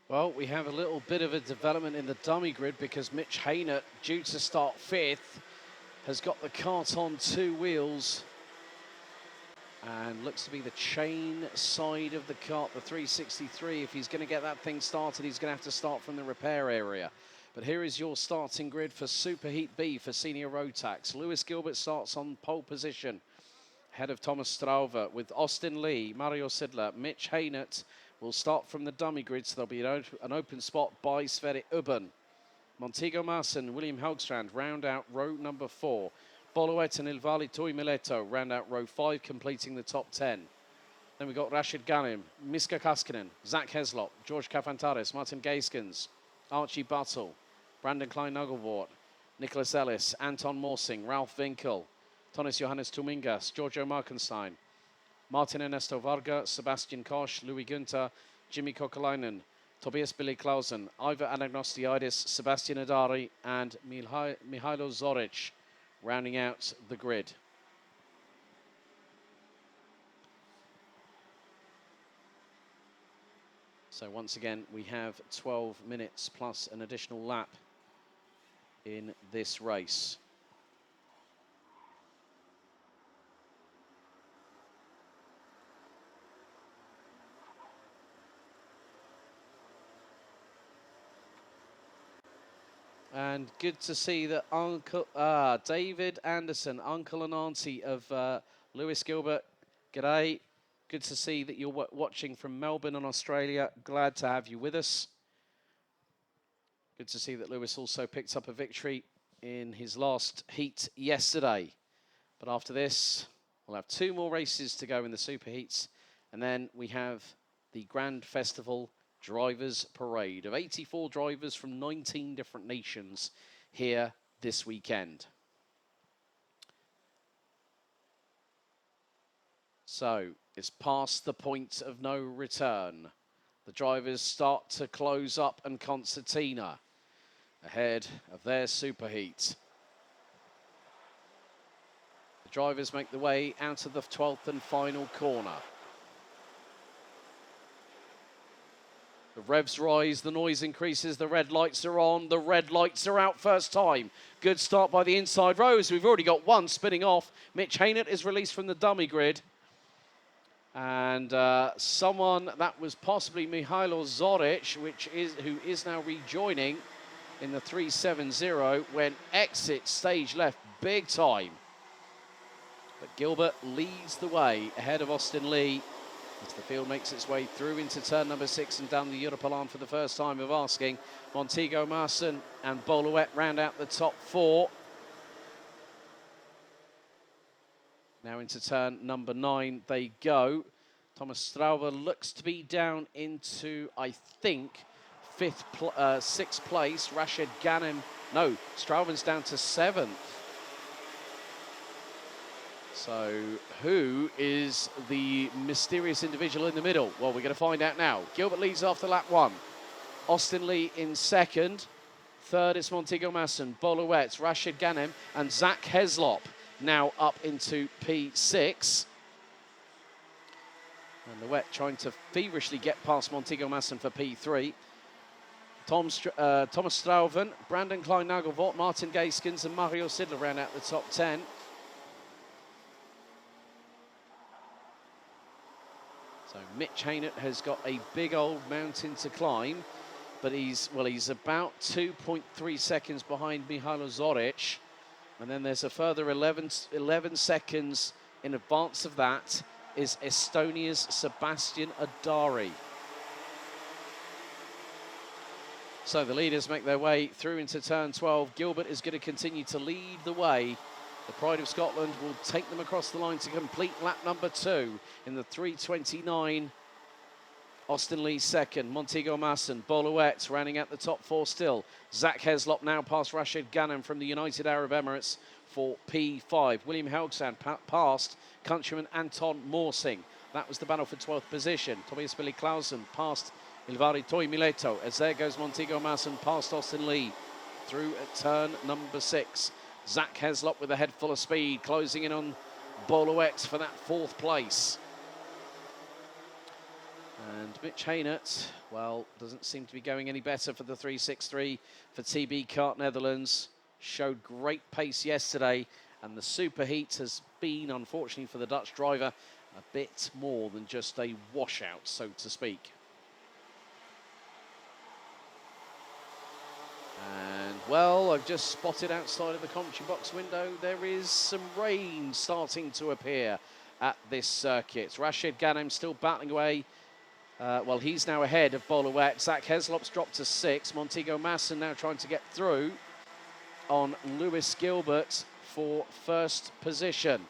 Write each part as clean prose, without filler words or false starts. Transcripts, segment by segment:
Well, we have a little bit of a development in the dummy grid because Mitch Haynett, due to start fifth, has got the kart on two wheels and looks to be the chain side of the kart, the 363. If he's going to get that thing started, he's going to have to start from the repair area. But here is your starting grid for Superheat B for Senior Rotax. Lewis Gilbert starts on pole position, ahead of Thomas Strauver, with Austin Lee, Mario Sidler, Mitch Haynett will start from the dummy grid, so there'll be an open spot by Sverre Ubben. Montego Marsen, William Hogstrand round out row number 4. Boluet and Ilvali Tui Mileto round out row 5, completing the top 10. Then we've got Rashid Ghanem, Miska Kaskinen, Zach Heslop, George Kafantaris, Martin Gaiskens, Archie Buttle, Brandon Klein-Nugelvort, Nicholas Ellis, Anton Morsing, Ralph Winkel, Tonis Johannes Tumingas, Giorgio Markenstein, Martin Ernesto Varga, Sebastian Koch, Louis Günther, Jimmy Kokolainen, Tobias Billy Clausen, Ivar Anagnostiidis, Sebastian Adari, and Mihailo Zoric rounding out the grid. So once again, we have 12 minutes plus an additional lap in this race. And good to see that David Anderson, uncle and auntie of Lewis Gilbert. G'day. Good to see that you're watching from Melbourne in Australia. Glad to have you with us. Good to see that Lewis also picked up a victory in his last heat yesterday. But after this, we'll have 2 more races to go in the Super Heats. And then we have the Grand Festival Drivers Parade of 84 drivers from 19 different nations here this weekend. So it's past the point of no return. The drivers start to close up, and Concertina ahead of their superheat. The drivers make the way out of the 12th and final corner. The revs rise, the noise increases, the red lights are on, the red lights are out first time. Good start by the inside rows. We've already got one spinning off. Mitch Haynett is released from the dummy grid. And someone that was possibly Mihailo Zoric, who is now rejoining in the 370, when exit stage left big time. But Gilbert leads the way ahead of Austin Lee as the field makes its way through into turn number 6 and down the Europalan for the first time of asking. Montego Marsen and Boluet round out the top 4. Now into turn number 9 they go. Thomas Strauver looks to be down into, I think, 6th place. Rashid Ghanem, no, Strauver's down to 7th. So who is the mysterious individual in the middle? Well, we're going to find out now. Gilbert leads after lap 1. Austin Lee in 2nd. 3rd is Montego Marsen, Boluet, Rashid Ghanem, and Zach Heslop now up into P6. And the wet trying to feverishly get past Montego Marsen for P3. Thomas Strauven, Brandon Klein-Nagelvort, Martin Gaiskens, and Mario Sidler round out the top 10. So Mitch Haynett has got a big old mountain to climb, but he's about 2.3 seconds behind Mihailo Zoric. And then there's a further 11 seconds in advance of that is Estonia's Sebastian Adari. So the leaders make their way through into turn 12. Gilbert is going to continue to lead the way. The Pride of Scotland will take them across the line to complete lap number 2 in the 3:29. Austin Lee 2nd, Montego Marsen, Boluet rounding out the top 4 still. Zach Heslop now past Rashid Ghanem from the United Arab Emirates for P5. William Helgstrand past countryman Anton Morsing. That was the battle for 12th position. Tobias Billy Clausen past Ilvari Toi Mileto, as there goes Montego Marsen past Austin Lee through at turn number 6. Zach Heslop with a head full of speed, closing in on Boluet for that 4th place. And Mitch Haynert, well, doesn't seem to be going any better for the 363 for TB Kart Netherlands. Showed great pace yesterday, and the superheat has been, unfortunately for the Dutch driver, a bit more than just a washout, so to speak. And, well, I've just spotted outside of the commentary box window, there is some rain starting to appear at this circuit. Rashid Ghanem still battling away. Well, he's now ahead of Bolowet. Zach Heslop's dropped to 6. Montego Masson now trying to get through on Lewis Gilbert for first position.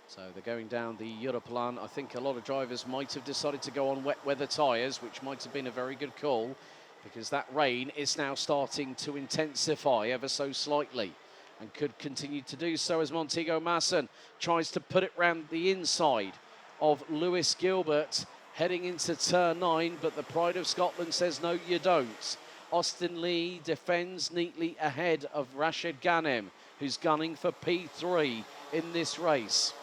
So they're going down the Europlan. I think a lot of drivers might have decided to go on wet weather tyres, which might have been a very good call, because that rain is now starting to intensify ever so slightly, and could continue to do so as Montego Masson tries to put it round the inside of Lewis Gilbert heading into turn 9, but the Pride of Scotland says no, you don't. Austin Lee defends neatly ahead of Rashid Ghanem, who's gunning for P3 in this race.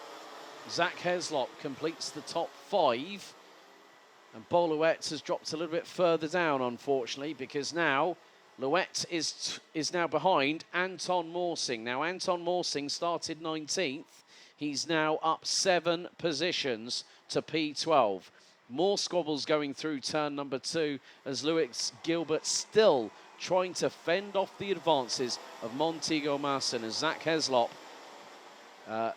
Zach Heslop completes the top 5, and Bolowet has dropped a little bit further down, unfortunately, because now Louette is now behind Anton Morsing. Now, Anton Morsing started 19th. He's now up 7 positions to P12. More squabbles going through turn number 2 as Lewis Gilbert still trying to fend off the advances of Montego Masson as Zach Heslop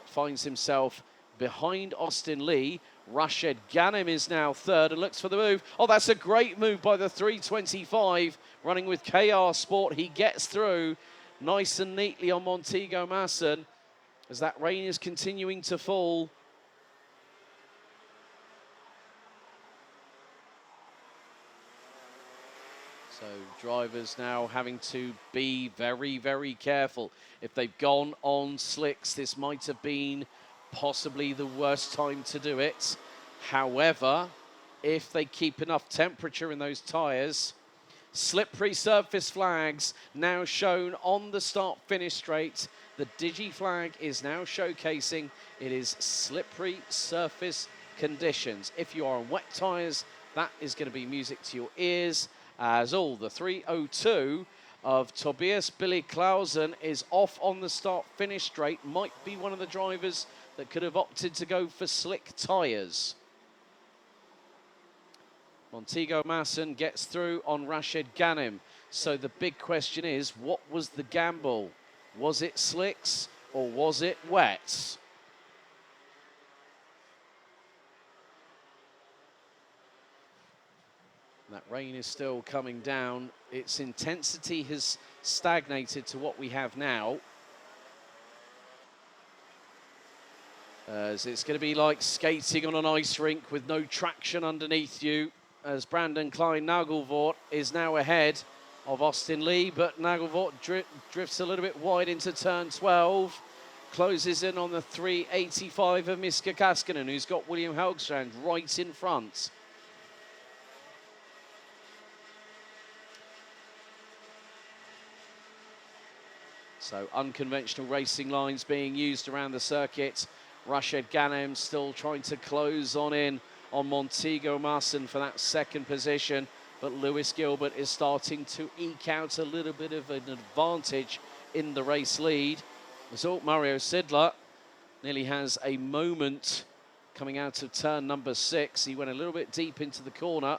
finds himself behind Austin Lee. Rashid Ghanem is now 3rd and looks for the move. Oh, that's a great move by the 325, running with KR Sport. He gets through nice and neatly on Montego Masson as that rain is continuing to fall. So drivers now having to be very, very careful. If they've gone on slicks, this might have been possibly the worst time to do it. However, if they keep enough temperature in those tyres, slippery surface flags now shown on the start-finish straight. The Digi flag is now showcasing it is slippery surface conditions. If you are on wet tyres, that is going to be music to your ears, as all the 302 of Tobias Billy Clausen is off on the start-finish straight. Might be one of the drivers that could have opted to go for slick tyres. Montego Masson gets through on Rashid Ghanem. So the big question is, what was the gamble? Was it slicks or was it wets? That rain is still coming down. Its intensity has stagnated to what we have now. As it's going to be like skating on an ice rink with no traction underneath you, as Brandon Klein Nagelvoort is now ahead of Austin Lee, but Nagelvoort drifts a little bit wide into turn 12, closes in on the 385 of Miska Kaskinen, who's got William Helgstrand right in front. So unconventional racing lines being used around the circuit. Rashid Ghanem still trying to close on Montego Masson for that 2nd position, but Lewis Gilbert is starting to eke out a little bit of an advantage in the race lead. So Mario Sidler nearly has a moment coming out of turn number 6. He went a little bit deep into the corner.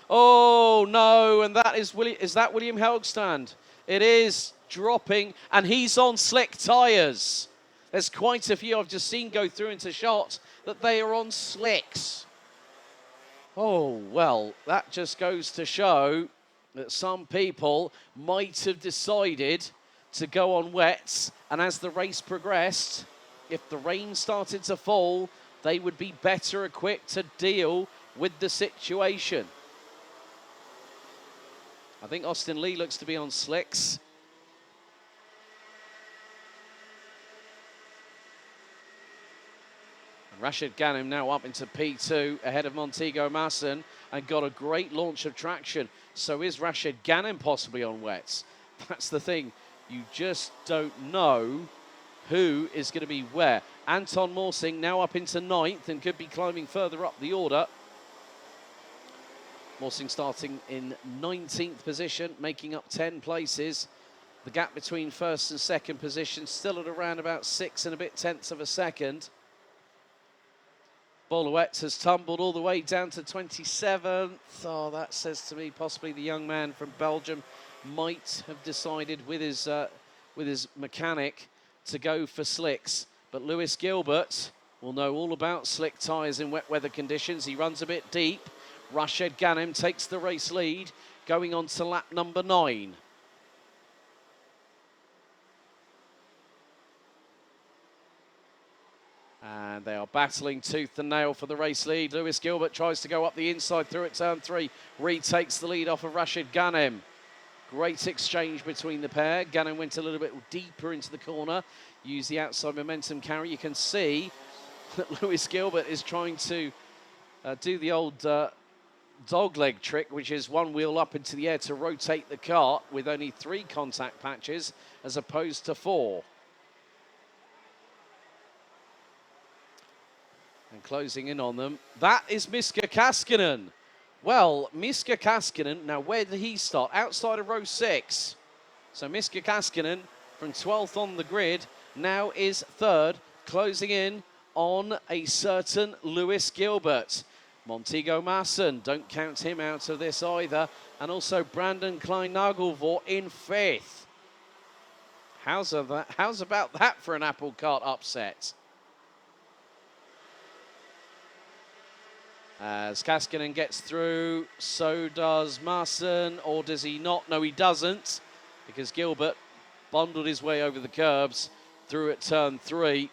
Oh no, and that is that William Helgstrand? It is dropping, and he's on slick tyres. There's quite a few I've just seen go through into shot that they are on slicks. Oh, well, that just goes to show that some people might have decided to go on wets, and as the race progressed, if the rain started to fall, they would be better equipped to deal with the situation. I think Austin Lee looks to be on slicks. Rashid Ghanem now up into P2 ahead of Montego Masson and got a great launch of traction. So is Rashid Ghanem possibly on wets? That's the thing. You just don't know who is going to be where. Anton Morsing now up into 9th and could be climbing further up the order. Morsing starting in 19th position, making up 10 places. The gap between first and second position still at around about 6 and a bit tenths of a second. Boluet has tumbled all the way down to 27th. Oh, that says to me possibly the young man from Belgium might have decided with his mechanic to go for slicks. But Lewis Gilbert will know all about slick tyres in wet weather conditions. He runs a bit deep. Rashid Ghanem takes the race lead, going on to lap number 9. And they are battling tooth and nail for the race lead. Lewis Gilbert tries to go up the inside through at turn 3. Retakes the lead off of Rashid Ghanem. Great exchange between the pair. Ghanem went a little bit deeper into the corner. Used the outside momentum carry. You can see that Lewis Gilbert is trying to do the old dogleg trick, which is one wheel up into the air to rotate the kart with only 3 contact patches as opposed to 4. And closing in on them, that is Miska Kaskinen. Well, Miska Kaskinen, now where did he start? Outside of row 6. So Miska Kaskinen from 12th on the grid now is 3rd, closing in on a certain Lewis Gilbert. Montego Masson, don't count him out of this either. And also Brandon Klein-Nagelvoort in 5th. How's about that for an apple cart upset? As Kaskinen gets through, so does Masson, or does he not? No, he doesn't, because Gilbert bundled his way over the curbs through at turn 3.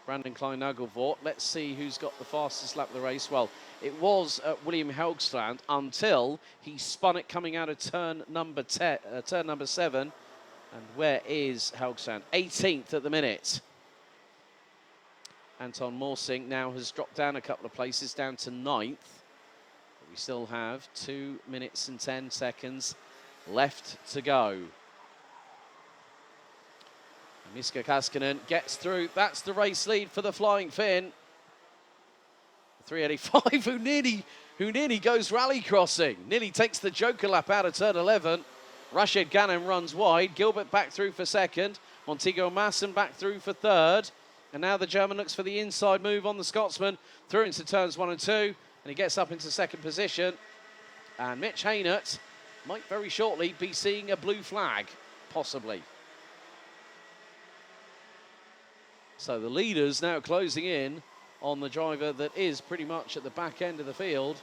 Brandon Klein-Nagelvoort. Let's see who's got the fastest lap of the race. Well, it was William Helgstrand until he spun it coming out of turn number 7. And where is Helgstrand? 18th at the minute. Anton Morsing now has dropped down a couple of places, down to 9th. But we still have 2 minutes and 10 seconds left to go. Miska Kaskinen gets through. That's the race lead for the Flying Finn. 385, who nearly goes rally crossing. Nearly takes the joker lap out of turn 11. Rashid Ghanem runs wide. Gilbert back through for 2nd. Montego Masson back through for 3rd. And now the German looks for the inside move on the Scotsman. Through into turns 1 and 2. And he gets up into 2nd position. And Mitch Haynert might very shortly be seeing a blue flag, possibly. So the leaders now closing in on the driver that is pretty much at the back end of the field.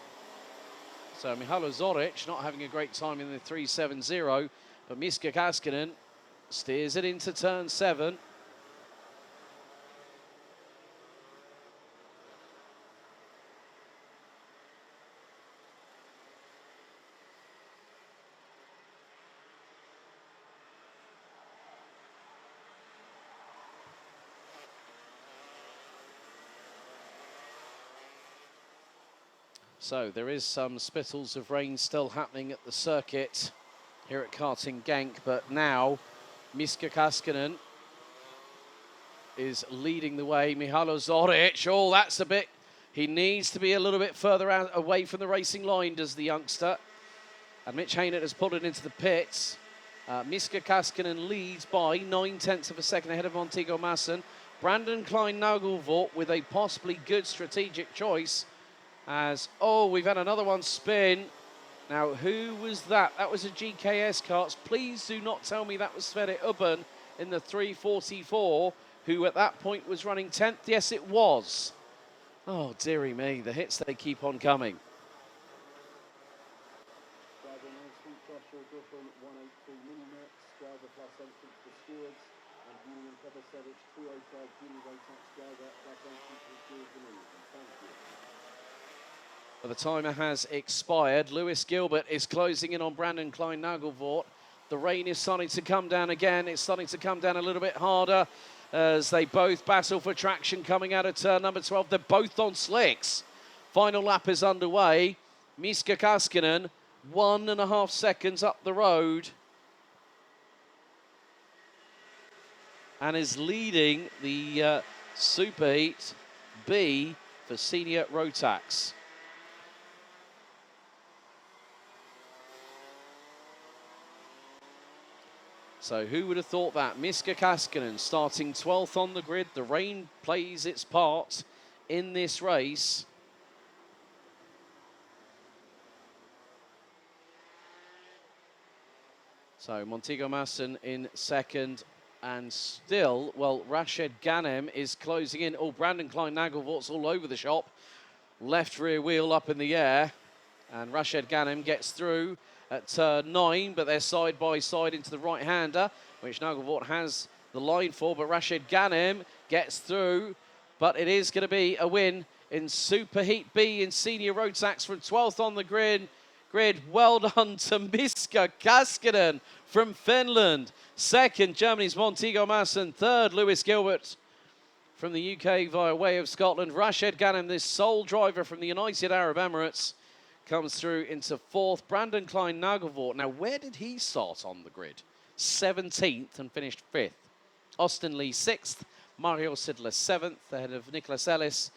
So Mihailo Zoric not having a great time in the 3.70, but Miska Kaskinen steers it into turn 7. So there is some spittles of rain still happening at the circuit here at Karting Genk, but now Miska Kaskinen is leading the way. Mihailo Zoric, oh, that's a bit, he needs to be a little bit further out away from the racing line, does the youngster. And Mitch Haynert has pulled it into the pits. Miska Kaskinen leads by 9/10 of a second ahead of Montego Masson. Brandon Klein-Nagelvoort with a possibly good strategic choice. As, oh, we've had another one spin. Now, who was that? That was a GKS kart. Please do not tell me that was Sverre Ubben in the 344, who at that point was running 10th. Yes, it was. Oh, dearie me, the hits, they keep on coming. The timer has expired. Lewis Gilbert is closing in on Brandon Klein-Nagelvoort. The rain is starting to come down again. It's starting to come down a little bit harder as they both battle for traction coming out of turn number 12. They're both on slicks. Final lap is underway. Miska Kaskinen, 1.5 seconds up the road. and is leading the Superheat B for senior Rotax. So who would have thought that? Miska Kaskinen starting 12th on the grid. The rain plays its part in this race. So Montego Masson in second. And still, well, Rashid Ghanem is closing in. Oh, Brandon Klein-Nagelvort's all over the shop. Left rear wheel up in the air. And Rashid Ghanem gets through at turn 9, but they're side by side into the right-hander, which Nagelvort has the line for. But Rashid Ghanem gets through, but it is going to be a win in Superheat B in Senior Rotax from 12th on the grid. Well done to Miska Kaskinen from Finland. Second, Germany's Montego Masson. Third, Lewis Gilbert from the UK via way of Scotland. Rashid Ghanem, this sole driver from the United Arab Emirates, comes through into fourth. Brandon Klein-Nagelvort. Now, where did he start on the grid? 17th and finished 5th. Austin Lee 6th. Mario Sidler 7th, ahead of Nicholas Ellis,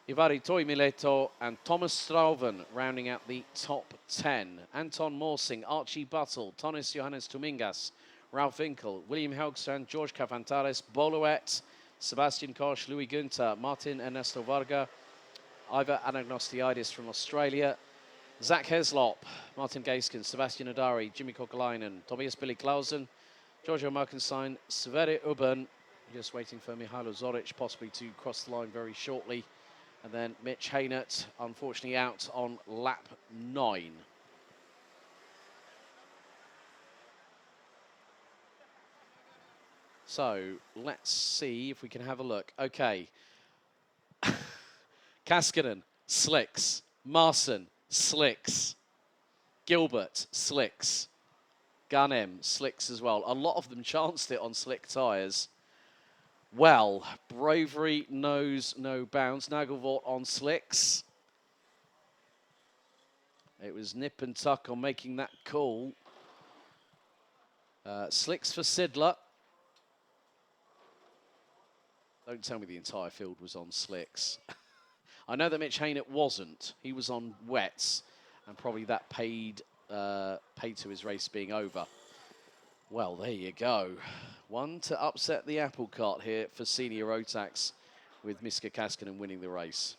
Ivari Toimileto and Thomas Strauven rounding out the top 10. Anton Morsing, Archie Buttle, Tonis Johannes Tumingas, Ralph Winkel, William Helgstrand, George Cafantares, Boluet, Sebastian Koch, Louis Günther, Martin Ernesto Varga, Ivar Anagnostiidis from Australia, Zach Heslop, Martin Gaiskin, Sebastian Adari, Jimmy Kokalainen, Tobias Billy Clausen, Giorgio Markenstein, Sverre Ubben, just waiting for Mihailo Zoric possibly to cross the line very shortly. And then Mitch Haynert, unfortunately out on lap 9. So let's see if we can have a look. Okay. Kaskinen, slicks. Marson, slicks. Gilbert, slicks. Ghanem, slicks as well. A lot of them chanced it on slick tyres. Well, bravery knows no bounds. Nagelvort on slicks. It was nip and tuck on making that call. Slicks for Sidler. Don't tell me the entire field was on slicks. I know that Mitch Haynett wasn't. He was on wets, and probably that paid to his race being over. Well, there you go. One to upset the apple cart here for Senior Rotax, with Miska Kaskinen winning the race.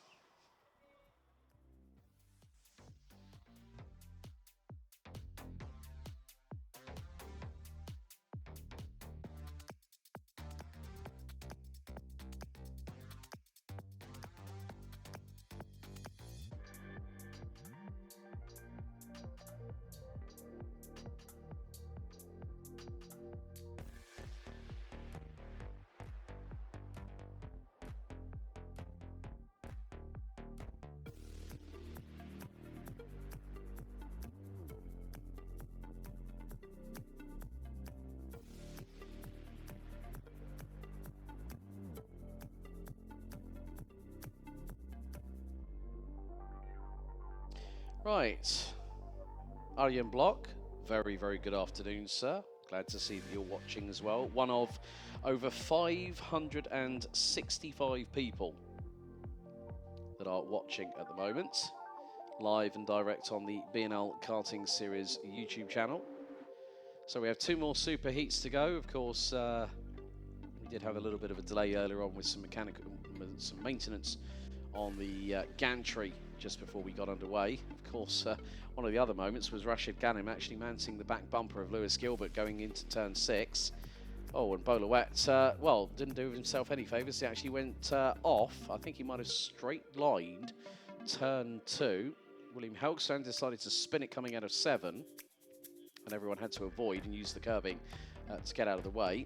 Right, Arjen Block, very, very good afternoon, sir. Glad to see that you're watching as well. One of over 565 people that are watching at the moment, live and direct on the B&L Karting Series YouTube channel. So we have 2 more super heats to go. Of course, we did have a little bit of a delay earlier on with some maintenance on the gantry just before we got underway. Of course, one of the other moments was Rashid Ghanem actually mounting the back bumper of Lewis Gilbert going into turn 6. Oh, and Boluet, well, didn't do himself any favours. He actually went off. I think he might have straight lined turn 2. William Helgstrand decided to spin it coming out of 7, and everyone had to avoid and use the curbing to get out of the way.